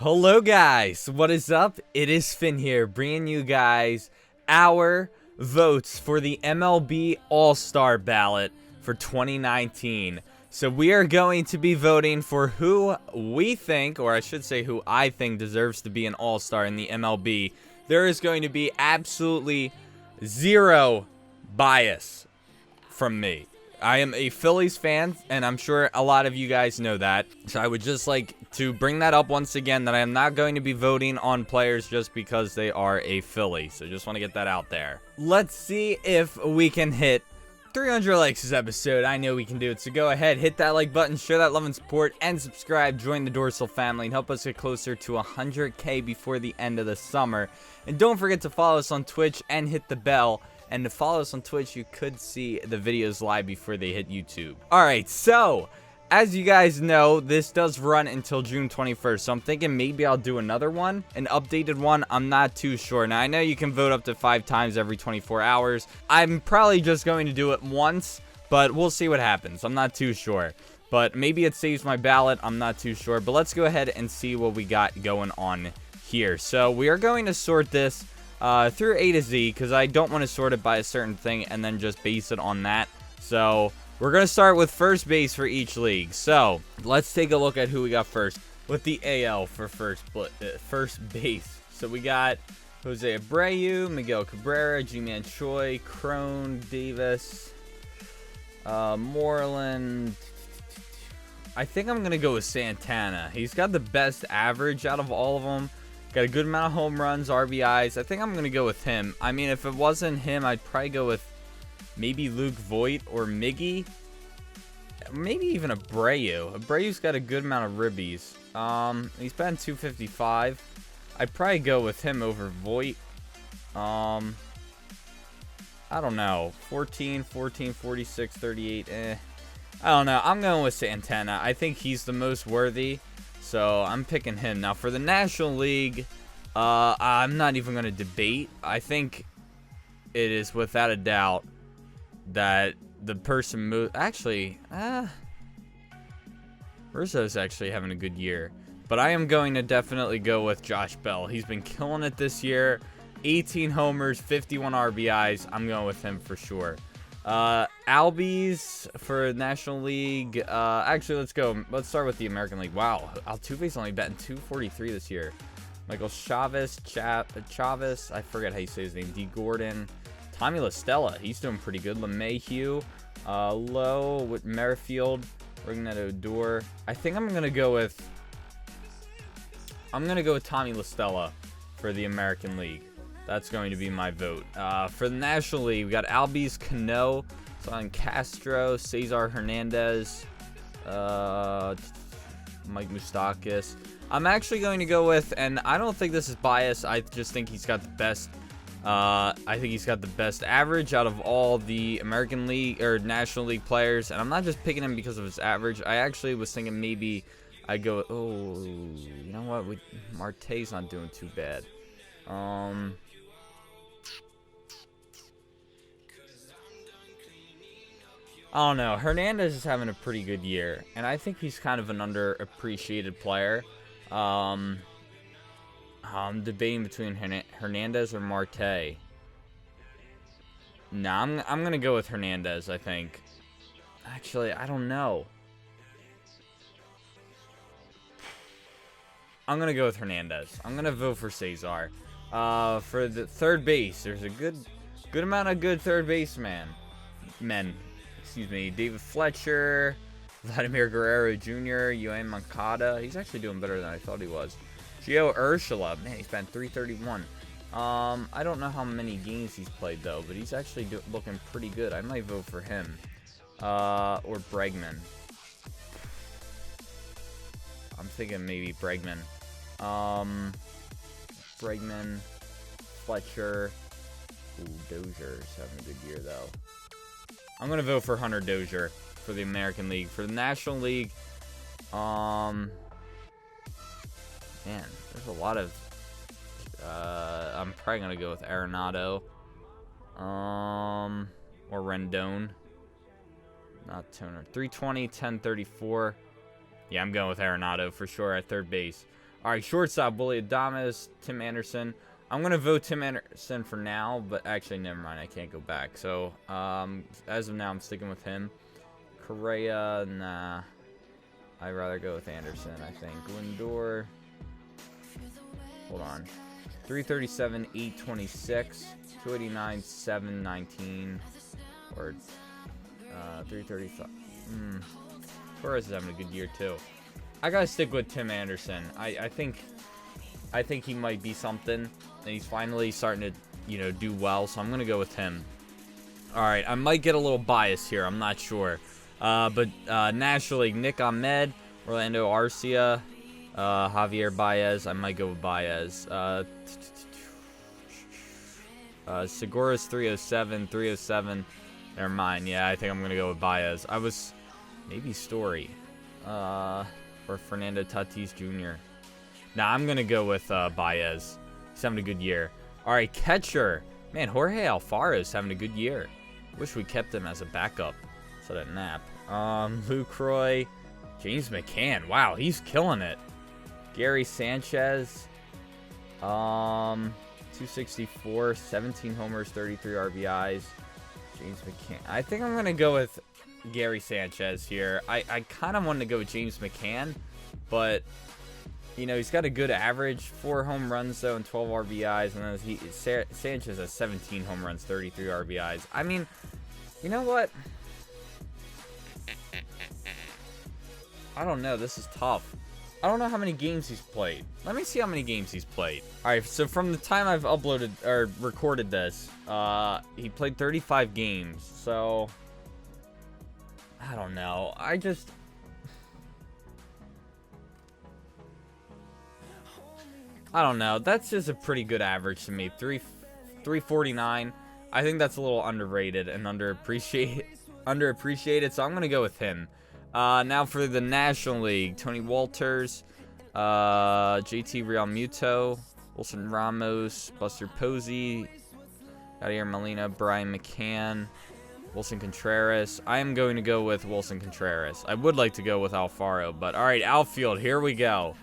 Hello guys, what is up? It is Finn here, bringing you guys our votes for the MLB All-Star ballot for 2019. So we are going to be voting for who we think, or I should say who I think deserves to be an All-Star in the MLB. There is going to be absolutely zero bias from me. I am a Phillies fan, and I'm sure a lot of you guys know that. So I would just like to bring that up once again, that I am not going to be voting on players just because they are a Philly. So just want to get that out there. Let's see if we can hit 300 likes this episode. I know we can do it. So go ahead, hit that like button, share that love and support, and subscribe. Join the Dorsal family and help us get closer to 100K before the end of the summer. And don't forget to follow us on Twitch and hit the bell. And to follow us on Twitch, you could see the videos live before they hit YouTube. Alright, so, as you guys know, this does run until June 21st. So I'm thinking maybe I'll do another one, an updated one. I'm not too sure. Now, I know you can vote up to 5 times every 24 hours. I'm probably just going to do it once, but we'll see what happens. I'm not too sure. But maybe it saves my ballot. I'm not too sure. But let's go ahead and see what we got going on here. So we are going to sort this through A to Z, because I don't want to sort it by a certain thing and then just base it on that. So we're going to start with first base for each league. So let's take a look at who we got first with the AL for first base. So we got Jose Abreu, Miguel Cabrera, G-Man Choi, Crone, Davis, Moreland. I think I'm going to go with Santana. He's got the best average out of all of them. Got a good amount of home runs, RBIs. I think I'm going to go with him. I mean, if it wasn't him, I'd probably go with maybe Luke Voit or Miggy. Maybe even Abreu. Abreu's got a good amount of ribbies. He's batting 255. I'd probably go with him over Voit. I don't know. 14, 46, 38. I don't know. I'm going with Santana. I think he's the most worthy. So I'm picking him. Now for the National League, I'm not even going to debate. I think it is without a doubt that the person actually, Rizzo's actually having a good year. But I am going to definitely go with Josh Bell. He's been killing it this year. 18 homers, 51 RBIs. I'm going with him for sure. Albies for National League. Actually, let's start with the American League. Wow, Altuve's only batting 243 this year. Michael Chavez, I forget how you say his name. D. Gordon, Tommy La Stella, he's doing pretty good. LeMahieu, Lowe with Merrifield, Ringnet Odor. I think I'm gonna go with Tommy La Stella for the American League. That's going to be my vote. For the National League, we got Albies, Cano, Son Castro, Cesar Hernandez, Mike Moustakas. I'm actually going to go with, and I don't think this is biased, I just think he's got the best, average out of all the American League or National League players. And I'm not just picking him because of his average. I actually was thinking maybe I go, you know what? Marte's not doing too bad. I don't know. Hernandez is having a pretty good year, and I think he's kind of an underappreciated player. I'm debating between Hernandez or Marte. Nah, I'm gonna go with Hernandez, I think. Actually, I don't know. I'm gonna go with Hernandez. I'm gonna vote for Cesar. For the third base, there's a good amount of good third basemen. Excuse me, David Fletcher, Vladimir Guerrero Jr., Yoan Moncada. He's actually doing better than I thought he was. Gio Urshela, man, he's been 331. I don't know how many games he's played though, but he's actually looking pretty good. I might vote for him. Or Bregman. I'm thinking maybe Bregman. Bregman, Fletcher. Ooh, Dozier's having a good year though. I'm going to vote for Hunter Dozier for the American League. For the National League, man, there's a lot of, I'm probably going to go with Arenado, or Rendon. Not Toner. 320, 1034. Yeah, I'm going with Arenado for sure at third base. All right, shortstop, Willie Adames, Tim Anderson. I'm going to vote Tim Anderson for now, but actually, never mind. I can't go back. So, as of now, I'm sticking with him. Correa, nah. I'd rather go with Anderson, I think. Lindor. Hold on. 337, 826. 289, 719. Or, 335. Torres is having a good year, too. I got to stick with Tim Anderson. I think he might be something. And he's finally starting to, you know, do well. So I'm going to go with him. All right. I might get a little biased here. I'm not sure. But National League, Nick Ahmed, Orlando Arcia, Javier Baez. I might go with Baez. Segura's 307, 307. Never mind. Yeah, I think I'm going to go with Baez. I was maybe Story. Or Fernando Tatis Jr. Nah, I'm going to go with Baez. He's having a good year. All right, catcher. Man, Jorge Alfaro's having a good year. Wish we kept him as a backup. So that nap. Lucroy. James McCann. Wow, he's killing it. Gary Sanchez. 264. 17 homers, 33 RBIs. James McCann. I think I'm going to go with Gary Sanchez here. I kind of wanted to go with James McCann, but you know, he's got a good average, 4 home runs though and 12 RBIs, and then Sanchez has 17 home runs, 33 RBIs. I mean, you know what? I don't know. This is tough. I don't know how many games he's played. Let me see how many games he's played. All right, so from the time I've uploaded or recorded this, he played 35 games. So I don't know. I don't know. That's just a pretty good average to me. 349. I think that's a little underrated and underappreciated. So I'm gonna go with him. Now for the National League, Tony Walters, JT Realmuto, Wilson Ramos, Buster Posey, Yadier Molina, Brian McCann, Wilson Contreras. I am going to go with Wilson Contreras. I would like to go with Alfaro, but all right, outfield, here we go.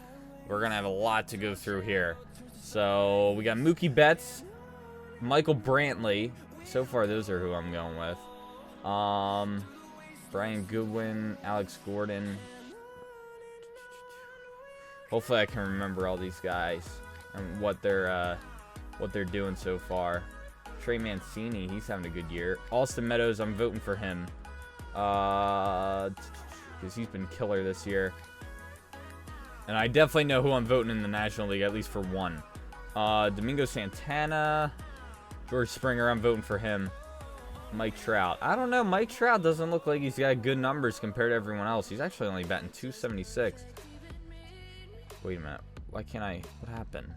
We're going to have a lot to go through here. So we got Mookie Betts, Michael Brantley. So far, those are who I'm going with. Brian Goodwin, Alex Gordon. Hopefully I can remember all these guys and what they're doing so far. Trey Mancini, he's having a good year. Austin Meadows, I'm voting for him. Because he's been killer this year. And I definitely know who I'm voting in the National League, at least for one. Domingo Santana. George Springer, I'm voting for him. Mike Trout. I don't know. Mike Trout doesn't look like he's got good numbers compared to everyone else. He's actually only batting 276. Wait a minute. Why can't I? What happened?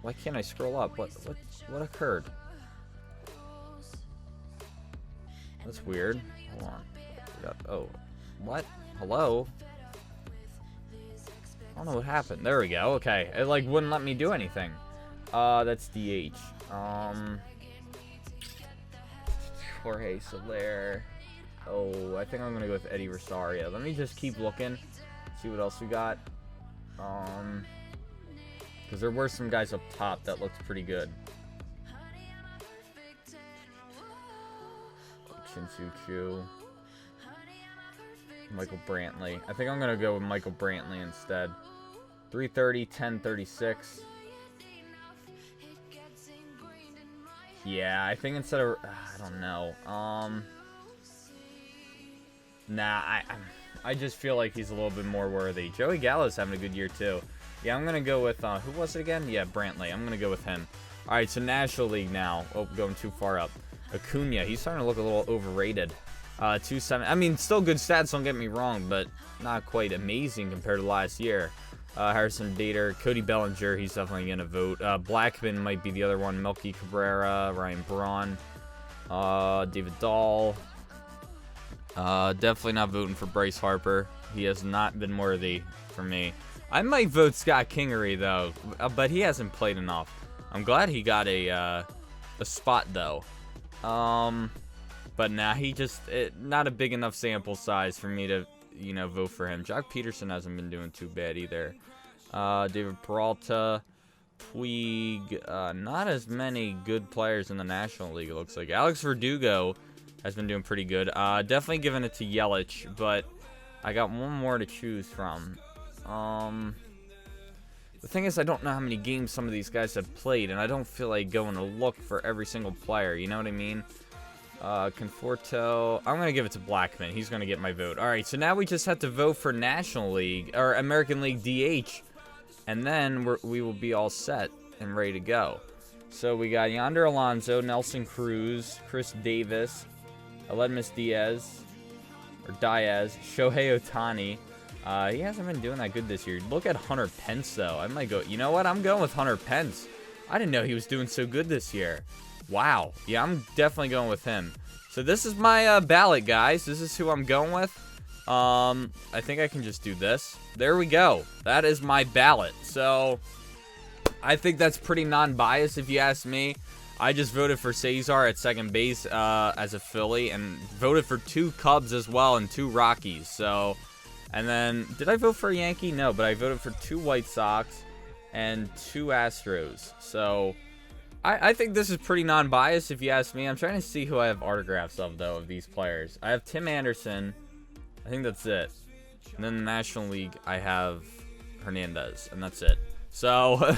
Why can't I scroll up? What occurred? That's weird. Hold on. Oh, what? Hello? I don't know what happened. There we go. Okay. It like wouldn't let me do anything. That's DH. Jorge Soler. Oh, I think I'm gonna go with Eddie Rosario. Let me just keep looking. See what else we got. Because there were some guys up top that looked pretty good. Shin-Soo Choo. Michael Brantley. I think I'm going to go with Michael Brantley instead. 330, 1036. Yeah, I think instead of... I don't know. Nah, I just feel like he's a little bit more worthy. Joey Gallo's having a good year, too. Yeah, I'm going to go with... who was it again? Yeah, Brantley. I'm going to go with him. All right, so National League now. Oh, going too far up. Acuna. He's starting to look a little overrated. 2-7. I mean, still good stats, don't get me wrong, but not quite amazing compared to last year. Harrison Bader, Cody Bellinger, he's definitely going to vote. Blackman might be the other one. Melky Cabrera, Ryan Braun, David Dahl. Definitely not voting for Bryce Harper. He has not been worthy for me. I might vote Scott Kingery, though, but he hasn't played enough. I'm glad he got a spot, though. But nah, he just, not a big enough sample size for me to, you know, vote for him. Jock Peterson hasn't been doing too bad either. David Peralta, Puig, not as many good players in the National League, it looks like. Alex Verdugo has been doing pretty good. Definitely giving it to Yelich, but I got one more to choose from. The thing is, I don't know how many games some of these guys have played, and I don't feel like going to look for every single player, you know what I mean? Conforto, I'm going to give it to Blackman. He's going to get my vote. Alright, so now we just have to vote for National League, or American League DH, and then we will be all set and ready to go. So we got Yonder Alonso, Nelson Cruz, Chris Davis, Aledmus Diaz, Shohei Ohtani. He hasn't been doing that good this year. Look at Hunter Pence, though. I might go, you know what? I'm going with Hunter Pence. I didn't know he was doing so good this year. Wow. Yeah, I'm definitely going with him. So this is my ballot, guys. This is who I'm going with. I think I can just do this. There we go. That is my ballot. So I think that's pretty non-biased if you ask me. I just voted for Cesar at second base as a Philly, and voted for 2 Cubs as well and 2 Rockies. So, and then, did I vote for a Yankee? No, but I voted for 2 White Sox and 2 Astros. So I think this is pretty non-biased if you ask me. I'm trying to see who I have autographs of, though, of these players. I have Tim Anderson. I think that's it. And then the National League, I have Hernandez, and that's it. So,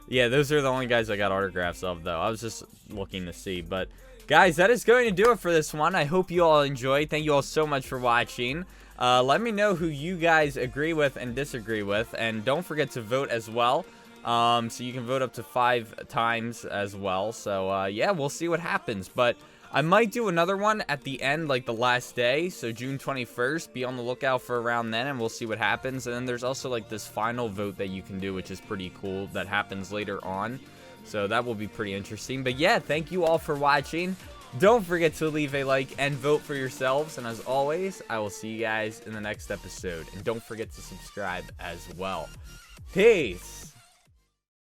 yeah, those are the only guys I got autographs of, though. I was just looking to see. But, guys, that is going to do it for this one. I hope you all enjoyed. Thank you all so much for watching. Let me know who you guys agree with and disagree with. And don't forget to vote as well. So you can vote up to 5 times as well. So, yeah, we'll see what happens. But I might do another one at the end, like the last day. So June 21st. Be on the lookout for around then, and we'll see what happens. And then there's also, like, this final vote that you can do, which is pretty cool. That happens later on. So that will be pretty interesting. But, yeah, thank you all for watching. Don't forget to leave a like and vote for yourselves. And as always, I will see you guys in the next episode. And don't forget to subscribe as well. Peace!